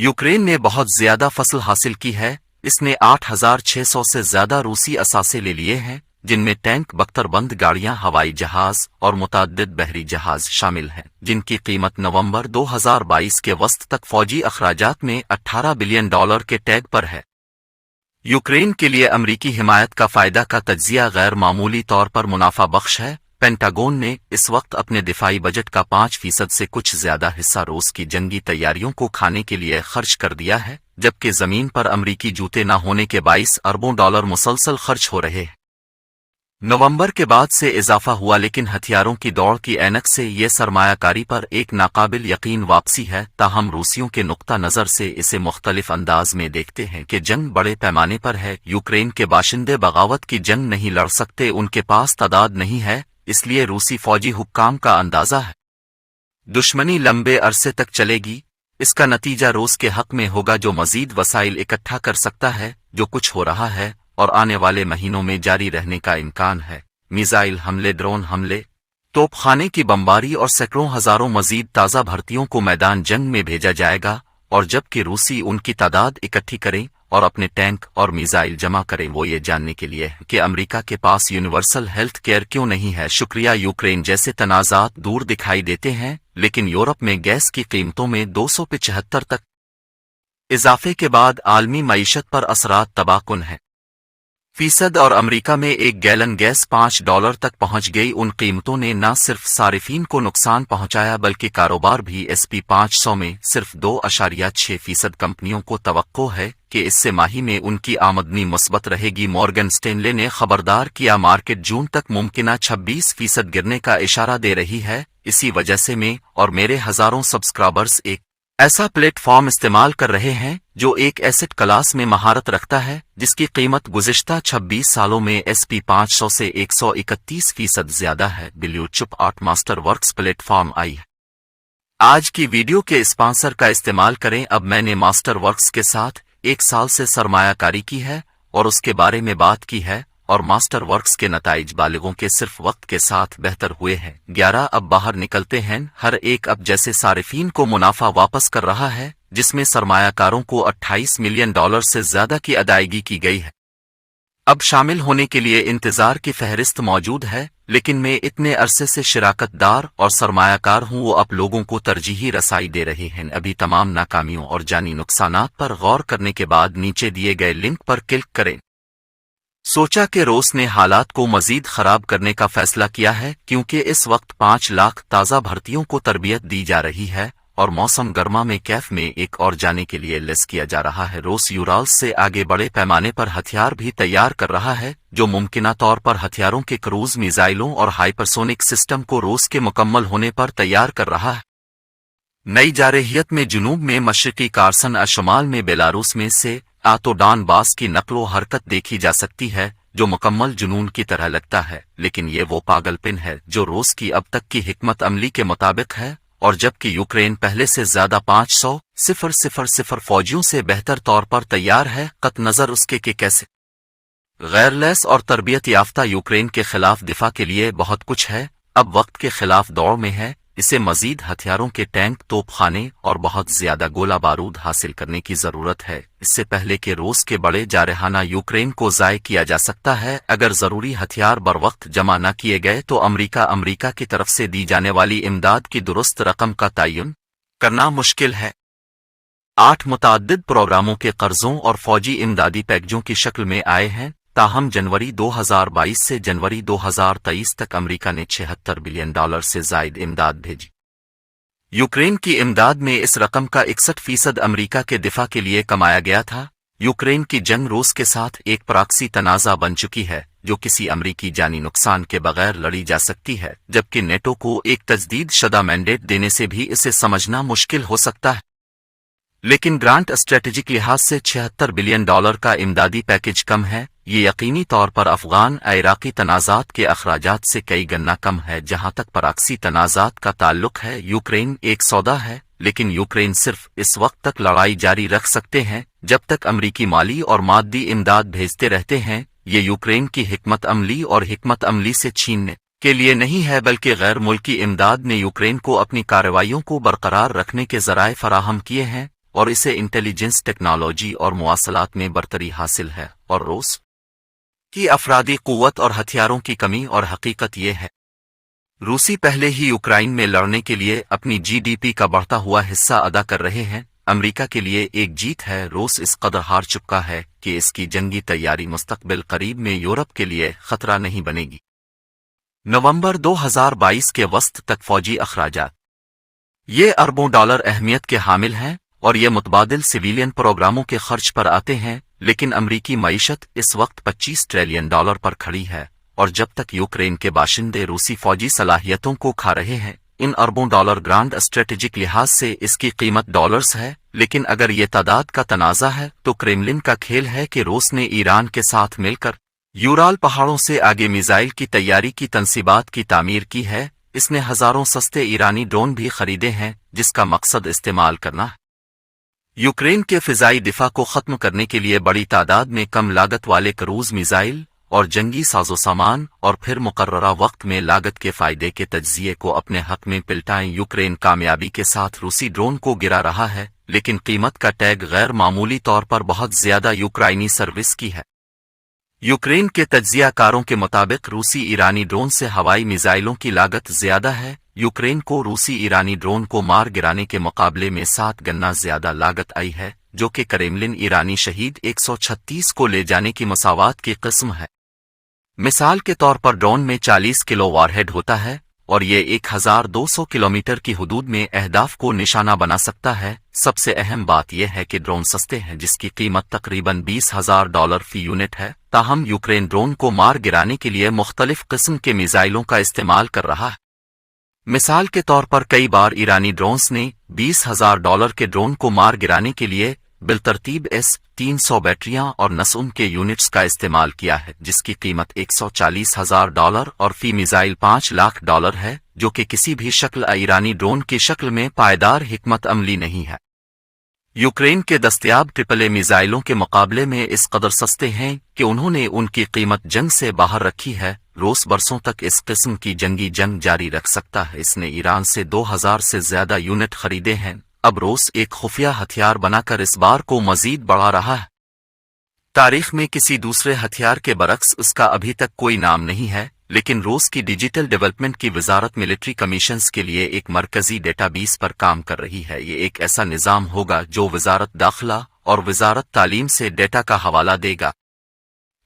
Ukraine ने बहुत ज्यादा फसल हासिल की है। इसने 8,600 से ज्यादा रूसी असासे ले लिए हैं, जिनमें टैंक, बख्तरबंद गाड़ियां, हवाई जहाज और मुतअद्दिद बहरी जहाज शामिल हैं, जिनकी कीमत नवंबर 2022 के वस्त तक फौजी अखराजात में $18 बिलियन के टैग पर है। यूक्रेन के लिए अमरीकी हिमायत का फायदा का तज्जिया गैर मामूली तौर पर मुनाफा बख्श है। पेंटागोन ने इस वक्त अपने दिफाई बजट का 5% से कुछ ज्यादा हिस्सा रूस की जंगी तैयारियों को खाने के लिए खर्च कर दिया है, जबकि जमीन पर अमरीकी जूते न होने के 22 अरबों डॉलर मुसलसल खर्च हो रहे हैं। नवंबर के बाद से इजाफा हुआ, लेकिन हथियारों की दौड़ की ऐनक से ये सरमायाकारी पर एक नाकाबिल यकीन वापसी है। ताहम रूसियों के नुक्ता नजर से इसे मुख्तलिफ अंदाज में देखते हैं कि जंग बड़े पैमाने पर है। यूक्रेन के बाशिंदे बगावत की जंग नहीं लड़ सकते, उनके पास तादाद नहीं है, इसलिए रूसी फौजी हुक्काम का अंदाजा है दुश्मनी लंबे अरसे तक चलेगी। इसका नतीजा रूस के हक में होगा, जो मजीद वसाइल इकट्ठा कर सकता है, जो कुछ हो रहा है और आने वाले महीनों में जारी रहने का इम्कान है। मिसाइल हमले, ड्रोन हमले, तोपखाने की बमबारी और सैकड़ों हजारों मजीद ताज़ा भर्तियों को मैदान जंग में भेजा जाएगा। और जबकि रूसी उनकी तादाद इकट्ठी करें और अपने टैंक और मिसाइल जमा करें, वो ये जानने के लिए कि अमेरिका के पास यूनिवर्सल हेल्थ केयर क्यों नहीं है। शुक्रिया, यूक्रेन जैसे तनाज़ात दूर दिखाई देते हैं, लेकिन यूरोप में गैस की कीमतों में 275 तक इजाफे के बाद आलमी मईशत पर असरात तबाहकुन है फीसद और अमेरिका में एक गैलन गैस $5 तक पहुंच गई। उन कीमतों ने न सिर्फ सारिफीन को नुकसान पहुंचाया, बल्कि कारोबार भी। SP 500 में सिर्फ 2.6% कंपनियों को तवक्को है कि इससे माही में उनकी आमदनी मुस्बत रहेगी। मॉर्गन स्टैनले ने खबरदार किया, मार्केट जून तक मुमकिना 26% गिरने का इशारा दे रही है। इसी वजह से मैं और मेरे हजारों सब्सक्राइबर्स एक ऐसा प्लेटफॉर्म इस्तेमाल कर रहे हैं जो एक एसेट क्लास में महारत रखता है, जिसकी कीमत गुज़िश्ता 26 सालों में SP 500 से 131% ज्यादा है। Blue chip art master works platform I है। आज की वीडियो के स्पॉन्सर का इस्तेमाल करें। अब मैंने मास्टर वर्क्स के साथ 1 साल से सरमायाकारी की है और उसके बारे में बात की है, और मास्टर वर्क्स के नताइज बालिगों के सिर्फ वक्त के साथ बेहतर हुए हैं। 11 अब बाहर निकलते हैं। हर एक अब जैसे सारिफीन को मुनाफा वापस कर रहा है, जिसमें सरमायाकारों को $28 मिलियन से ज्यादा की अदायगी की गई है। अब शामिल होने के लिए इंतजार की फहरिस्त मौजूद है, लेकिन मैं इतने अरसे से शिराकतदार और सरमायाकार हूं, वो अब लोगों को तरजीही रसाई दे रहे हैं। अभी तमाम नाकामियों और जानी नुकसानात पर गौर करने के बाद नीचे दिए गए लिंक पर क्लिक करें। सोचा कि रूस ने हालात को मजीद खराब करने का फैसला किया है, क्योंकि इस वक्त 5 लाख ताज़ा भर्तियों को तरबियत दी जा रही है और मौसम गर्मा में कैफ में एक और जाने के लिए लेस किया जा रहा है। रूस यूराल्स से आगे बड़े पैमाने पर हथियार भी तैयार कर रहा है, जो मुमकिना तौर पर हथियारों के क्रूज मिसाइलों और हाइपरसोनिक सिस्टम को रूस के मुकम्मल होने पर तैयार कर रहा है। नई जारहियत में जुनूब में मशरकी कार्सन और शुमाल में बेलारूस में से आतोडान बास की नकलो हरकत देखी जा सकती है, जो मुकम्मल जुनून की तरह लगता है, लेकिन ये वो पागलपन है जो रूस की अब तक की हिकमत अमली के मुताबिक है। और जबकि यूक्रेन पहले से ज्यादा 500,000 फौजियों से बेहतर तौर पर तैयार है, कत नजर उसके कि कैसे गैरलैस और तरबियत याफ्ता यूक्रेन के खिलाफ दिफा के लिए बहुत कुछ है। अब वक्त के खिलाफ दौड़ में है। इसे मजीद हथियारों के टैंक, तोपखाने और बहुत ज्यादा गोला बारूद हासिल करने की जरूरत है, इससे पहले कि रूस के बड़े जारहाना यूक्रेन को ज़ाय किया जा सकता है। अगर जरूरी हथियार बर वक्त जमा न किए गए तो अमरीका की तरफ से दी जाने वाली इमदाद की दुरुस्त रकम का तयन करना मुश्किल है। 8 मुतअद्दिद प्रोग्रामों के कर्जों और फौजी इमदादी पैकेजों की शक्ल में आए हैं। ताहम जनवरी 2022 से जनवरी 2023 तक अमेरिका ने $76 बिलियन से जायद इमदाद भेजी। यूक्रेन की इमदाद में इस रकम का 61% अमेरिका के दिफा के लिए कमाया गया था। यूक्रेन की जंग रूस के साथ एक प्रॉक्सी तनाज़ा बन चुकी है, जो किसी अमेरिकी जानी नुकसान के बगैर लड़ी जा सकती है, जबकि नेटो को एक तजदीद शदा मैंडेट देने से भी इसे समझना मुश्किल हो सकता है। लेकिन ग्रांट स्ट्रेटेजिक लिहाज से $76 बिलियन का इमदादी पैकेज कम है। ये यकीनी तौर पर अफगान इराकी तनाज़ात के अखराजात से कई गना कम है। जहां तक प्रॉक्सी तनाज़ात का ताल्लुक है, यूक्रेन एक सौदा है, लेकिन यूक्रेन सिर्फ इस वक्त तक लड़ाई जारी रख सकते हैं जब तक अमरीकी माली और मादी इमदाद भेजते रहते हैं। ये यूक्रेन की हिकमत अमली और हिकमत अमली से छीनने के लिए नहीं है, बल्कि गैर मुल्की इमदाद ने यूक्रेन को अपनी कार्रवाइयों को बरकरार रखने के जराए फराहम किए हैं। اور اسے انٹیلیجنس ٹیکنالوجی اور مواصلات میں برتری حاصل ہے، اور روس کی افرادی قوت اور ہتھیاروں کی کمی، اور حقیقت یہ ہے روسی پہلے ہی یوکرائن میں لڑنے کے لیے اپنی جی ڈی پی کا بڑھتا ہوا حصہ ادا کر رہے ہیں۔ امریکہ کے لیے ایک جیت ہے، روس اس قدر ہار چکا ہے کہ اس کی جنگی تیاری مستقبل قریب میں یورپ کے لیے خطرہ نہیں بنے گی۔ نومبر 2022 کے وسط تک فوجی اخراجات یہ اربوں ڈالر اہمیت کے حامل ہیں، اور یہ متبادل سویلین پروگراموں کے خرچ پر آتے ہیں، لیکن امریکی معیشت اس وقت $25 ٹریلین پر کھڑی ہے، اور جب تک یوکرین کے باشندے روسی فوجی صلاحیتوں کو کھا رہے ہیں، ان اربوں ڈالر گرانڈ اسٹریٹجک لحاظ سے اس کی قیمت ڈالرز ہے، لیکن اگر یہ تعداد کا تنازع ہے تو کریملن کا کھیل ہے کہ روس نے ایران کے ساتھ مل کر یورال پہاڑوں سے آگے میزائل کی تیاری کی تنصیبات کی تعمیر کی ہے۔ اس نے ہزاروں سستے ایرانی ڈرون بھی خریدے ہیں جس کا مقصد استعمال کرنا ہے یوکرین کے فضائی دفاع کو ختم کرنے کے لیے بڑی تعداد میں کم لاگت والے کروز میزائل اور جنگی سازوسامان، اور پھر مقررہ وقت میں لاگت کے فائدے کے تجزیے کو اپنے حق میں پلٹائیں۔ یوکرین کامیابی کے ساتھ روسی ڈرون کو گرا رہا ہے، لیکن قیمت کا ٹیگ غیر معمولی طور پر بہت زیادہ یوکرائنی سروس کی ہے۔ یوکرین کے تجزیہ کاروں کے مطابق روسی ایرانی ڈرون سے ہوائی میزائلوں کی لاگت زیادہ ہے۔ یوکرین کو روسی ایرانی ڈرون کو مار گرانے کے مقابلے میں 7 گنا زیادہ لاگت آئی ہے، جو کہ کریملن ایرانی شہید 136 کو لے جانے کی مساوات کی قسم ہے۔ مثال کے طور پر ڈرون میں 40 کلو وار ہیڈ ہوتا ہے، اور یہ 1200 کلومیٹر کی حدود میں اہداف کو نشانہ بنا سکتا ہے۔ سب سے اہم بات یہ ہے کہ ڈرون سستے ہیں، جس کی قیمت تقریباً $20,000 فی یونٹ ہے، تاہم یوکرین ڈرون کو مار گرانے کے لیے مختلف قسم کے میزائلوں کا استعمال کر رہا ہے۔ مثال کے طور پر کئی بار ایرانی ڈرونز نے $20,000 کے ڈرون کو مار گرانے کے لیے بالترتیب S-300 بیٹریاں اور نسون کے یونٹس کا استعمال کیا ہے، جس کی قیمت $140,000 اور فی میزائل $5,00,000 ہے، جو کہ کسی بھی شکل ایرانی ڈرون کی شکل میں پائیدار حکمت عملی نہیں ہے۔ یوکرین کے دستیاب ٹرپل اے میزائلوں کے مقابلے میں اس قدر سستے ہیں کہ انہوں نے ان کی قیمت جنگ سے باہر رکھی ہے۔ روس برسوں تک اس قسم کی جنگی جنگ جاری رکھ سکتا ہے۔ اس نے ایران سے 2000 سے زیادہ یونٹ خریدے ہیں۔ اب روس ایک خفیہ ہتھیار بنا کر اس بار کو مزید بڑھا رہا ہے۔ تاریخ میں کسی دوسرے ہتھیار کے برعکس اس کا ابھی تک کوئی نام نہیں ہے، لیکن روس کی ڈیجیٹل ڈیولپمنٹ کی وزارت ملٹری کمیشنز کے لیے ایک مرکزی ڈیٹا بیس پر کام کر رہی ہے۔ یہ ایک ایسا نظام ہوگا جو وزارت داخلہ اور وزارت تعلیم سے ڈیٹا کا حوالہ دے گا۔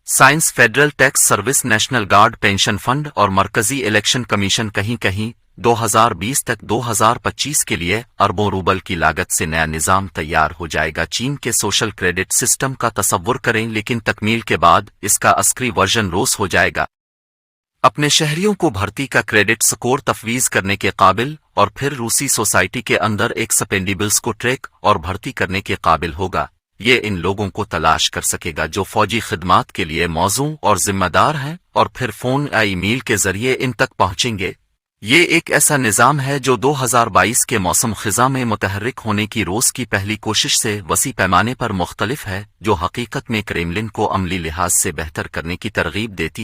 Science, federal tax service, national guard, pension fund اور مرکزی الیکشن کمیشن کہیں کہیں 2020 تک 2025 کے لیے اربوں روبل کی لاگت سے نیا نظام تیار ہو جائے گا۔ چین کے سوشل کریڈٹ سسٹم کا تصور کریں، لیکن تکمیل کے بعد اس کا عسکری ورژن روس ہو جائے گا، اپنے شہریوں کو بھرتی کا کریڈٹ سکور تفویض کرنے کے قابل، اور پھر روسی سوسائٹی کے اندر ایکسپینڈیبلز کو ٹریک اور بھرتی کرنے کے قابل ہوگا۔ یہ ان لوگوں کو تلاش کر سکے گا جو فوجی خدمات کے لیے موزوں اور ذمہ دار ہیں، اور پھر فون یا ای میل کے ذریعے ان تک پہنچیں گے۔ یہ ایک ایسا نظام ہے جو 2022 کے موسم خزاں میں متحرک ہونے کی روس کی پہلی کوشش سے وسیع پیمانے پر مختلف ہے، جو حقیقت میں کریملن کو عملی لحاظ سے بہتر کرنے کی ترغیب دیتی